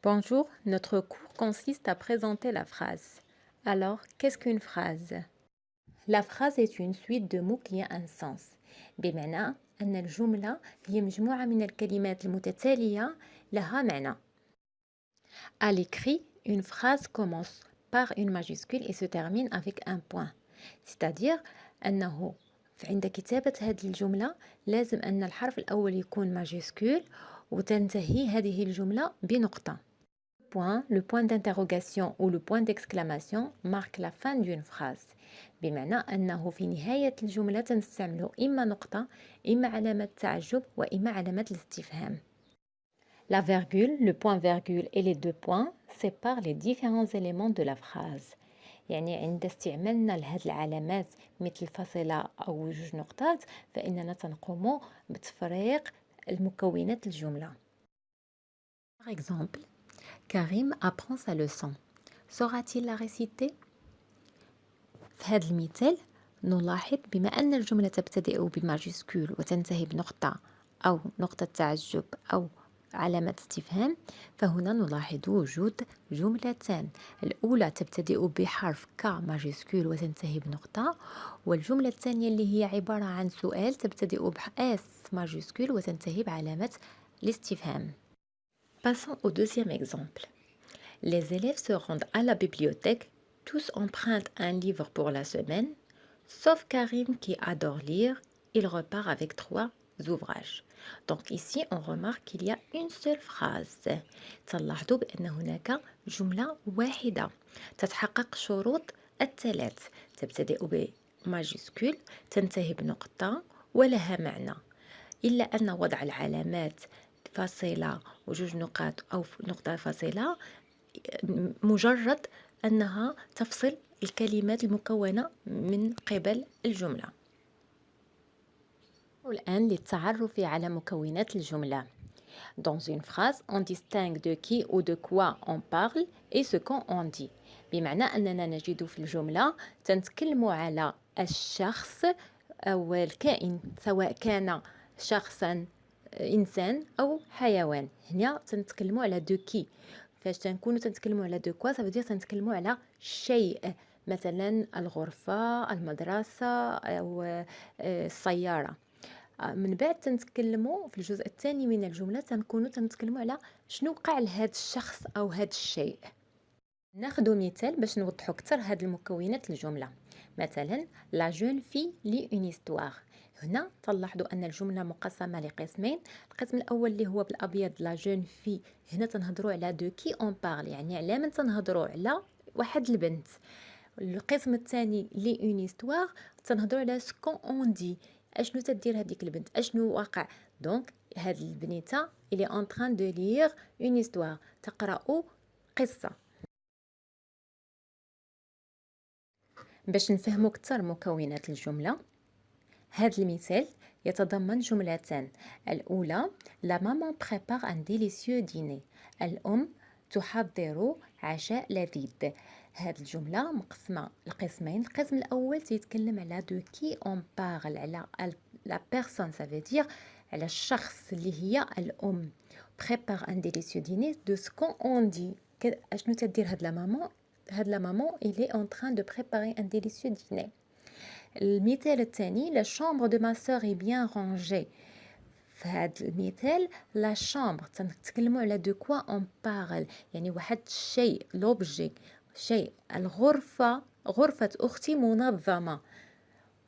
Bonjour, notre cours consiste à présenter la phrase. Alors, qu'est-ce qu'une phrase? La phrase est une suite de mots qui a un sens. بمعنى أن الجملة هي مجموعة من الكلمات المتتالية لها معنى. À l'écrit, une phrase commence par une majuscule et se termine avec un point. C'est-à-dire أنه عند كتابة هذه الجملة لازم أن الحرف الأول يكون ماجيسكول وتنتهي هذه الجملة بنقطة. Le point d'interrogation ou le point d'exclamation marque la fin d'une phrase. بمعنى أنه في نهاية الجملة تستعمل إما نقطة إما علامة تعجب وإما علامة الاستفهام. La virgule, le point virgule et les deux points séparent les différents éléments de la phrase. يعني عند استعمالنا لهذه العلامات مثل فاصلة أو جوج نقطات فإننا تنقوم بتفريق المكونات الجملة. Par exemple, Karim apprend sa leçon. Saura-t-il la réciter؟ في هذا المثال نلاحظ بما أن الجملة تبتدئ بماجيسكول وتنتهي بنقطة أو نقطة تعجب أو علامة استفهام فهنا نلاحظ وجود جملتان الأولى تبتدئ بحرف ك ماجيسكول وتنتهي بنقطة والجملة الثانية اللي هي عبارة عن سؤال تبتدئ بإس ماجيسكول وتنتهي بعلامة الاستفهام. Passons au deuxième exemple. Les élèves se rendent à la bibliothèque, tous empruntent un livre pour la semaine, sauf Karim qui adore lire, il repart avec 3 ouvrages. Donc ici on remarque qu'il y a une seule phrase. تلاحظوا بأن هناك جملة واحدة تتحقق شروط الثلاث تبتدئ بماجيسكول تنتهي بنقطة ولها معنى إلا أن وضع العلامات فاصلة وجوج نقاط أو نقطة فاصلة مجرد أنها تفصل الكلمات المكونة من قبل الجملة. والآن للتعرف على مكونات الجملة. Dans une phrase, on distingue de qui ou de quoi on parle et ce qu'on en dit. بمعنى أننا نجد في الجملة تنتكلم على الشخص أو الكائن سواء كان شخصا إنسان أو حيوان. هنا تنتكلموا على دو كي فاش تنكونوا تنتكلموا على دو كوا صافي تنتكلموا على شيء مثلا الغرفة المدرسة أو السيارة. من بعد تنتكلموا في الجزء الثاني من الجملة تنكونوا تنتكلموا على شنو وقع لهذا الشخص أو هذا الشيء. ناخذ مثال باش نوضحوا أكثر هذه المكونات الجملة. مثلا لا جون في لي اون هيستوار. هنا تلاحظوا أن الجملة مقسمة لقسمين. القسم الأول اللي هو بالأبيض لا جون في هنا تنهضروا على دو كي اون بارل يعني على من تنهضروا على واحد البنت. القسم الثاني لي اون هيستوار تنهضروا على سكون اون دي اشنو تدير هذيك البنت اشنو واقع. دونك هاد البنيته اللي اون تران دو لير اون هيستوار تقرأ قصة. باش نفهموا أكثر مكونات الجملة هذا المثال يتضمن جملتان. الأولى لا مامان بريبار ان ديليسيو ديني الأم تحضر عشاء لذيذ. هذه الجملة مقسمة لقسمين. القسم الأول تيتكلم على دو كي اون بارل على لا بيرسون سافيدير على الشخص اللي هي الأم. بريبار ان ديليسيو ديني دو سكون اون دي اشنو تدير هاد لا مامان. هاد لا مامان il est en train de préparer un délicieux dîner. المثال الثاني la chambre de ma sœur est bien rangée. في هذا المثال لا شامبر تنتكلموا على دو كوا اون بارل يعني واحد الشيء لوبجي شيء الغرفة غرفة أختي منظمة.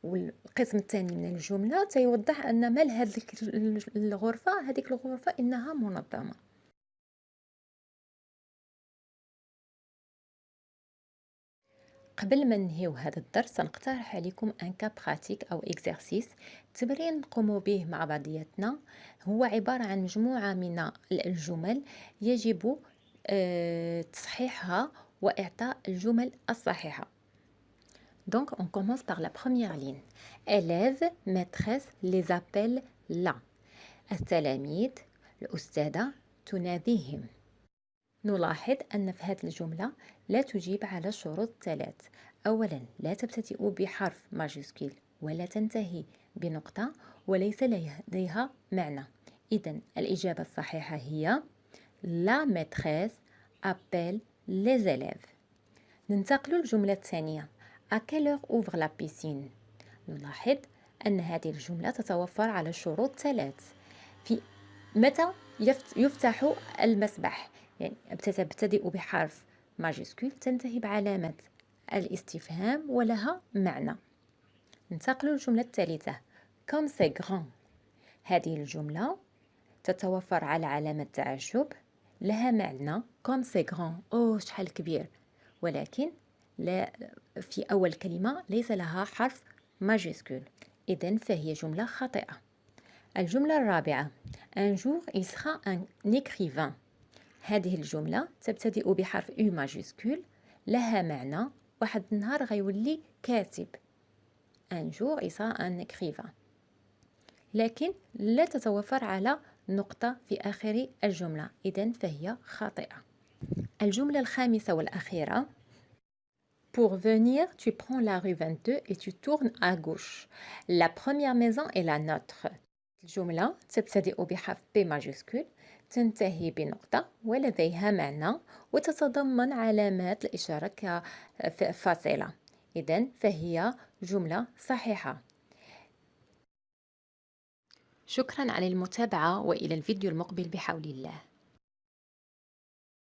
والقسم الثاني من الجملة تيوضح أن مال هذيك الغرفة هذيك الغرفة إنها منظمة. قبل ما ننهيو هذا الدرس نقترح عليكم ان كا براتيك او اكزرسيس تمرين نقوم به مع بعضياتنا. هو عبارة عن مجموعة من الجمل يجب تصحيحها واعطاء الجمل الصحيحة. Donc on commence par la première ligne. Élève, maîtresse les appelle là. التلاميذ الأستاذة تناديهم. نلاحظ أن في هذه الجملة لا تجيب على شروط 3. أولا لا تبتدئ بحرف ماجيسكول ولا تنتهي بنقطة وليس لديها معنى. إذن الإجابة الصحيحة هي لا maîtresse appelle les élèves. ننتقل للجملة الثانية. À quelle heure ouvre la piscine؟ نلاحظ أن هذه الجملة تتوفر على شروط ثلاث. في متى يفتح المسبح، يعني تبتدئ بحرف ماجيسكول تنتهي بعلامة الاستفهام ولها معنى. ننتقل للجملة الثالثة. Comme c'est grand. هذه الجملة تتوفر على علامة تعجب، لها معنى comme c'est grand، شحال كبير، ولكن لا في أول كلمة ليس لها حرف ماجيسكول، إذن فهي جملة خاطئة. الجملة الرابعة. Un jour il sera un écrivain. هذه الجملة تبتدئ بحرف U ماجيسكول، لها معنى واحد النهار غيولي كاتب. Un jour il sera un écrivain، لكن لا تتوفر على نقطة في آخر الجملة، إذن فهي خاطئة. الجملة الخامسة والأخيرة. Pour venir, tu prends la rue 22 et tu tournes à gauche. La première maison est la nôtre. الجملة تبتدئ بحرف B ماجيسكول، تنتهي بنقطة ولديها معنى وتتضمن علامات الإشارة كفاصلة، إذن فهي جملة صحيحة. شكرا على المتابعة وإلى الفيديو المقبل بحول الله.